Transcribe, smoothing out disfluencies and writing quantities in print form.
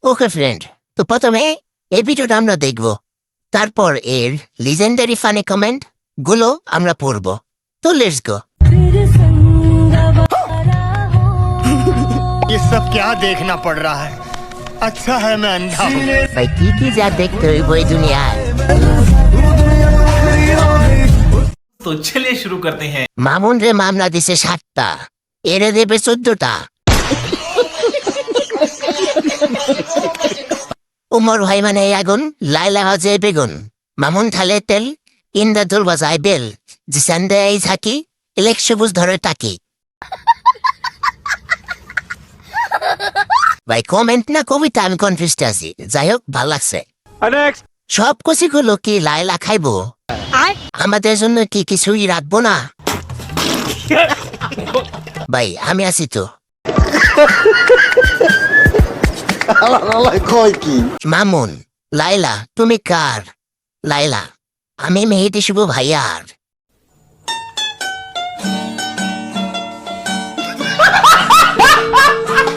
ওকে friend, তো প্রথমে এই ভিডিওটা আমরা দেখব, তারপর এর লিজেন্ডারি ফানি কমেন্ট গুলো আমরা পড়ব। তো লেটস গো। ये सब क्या देखना पड़ रहा है? अच्छा है मैं अंधा हूँ। ভাই কি কি যা দেখতে হইব এই দুনিয়ায়। तो चलिए शुरू करते हैं। মামুন রে মামলা দিছে 7টা, এরে দেবে 14টা। উমর ভাই মানে আগুন, লাইলা হজে বেগুন, মামুন থালে তেল, ইন্দা দোল বাজায় বেল, জিসান্দে এই থাকি, ইলেক সবুজ ধরে টাকি। ভাই কমেন্ট না কবিতা, আমি কনফিউজড আছি। যাই হোক, ভাল লাগছে। সব কষিগুলো কি লাইলা খাইবো? আমাদের জন্য কি কিছুই রাখবো না? ভাই আমি আছি তো। মামুন, লাইলা তুমি কার? লাইলা, আমি মেহেদি শুভ ভাইয়ার।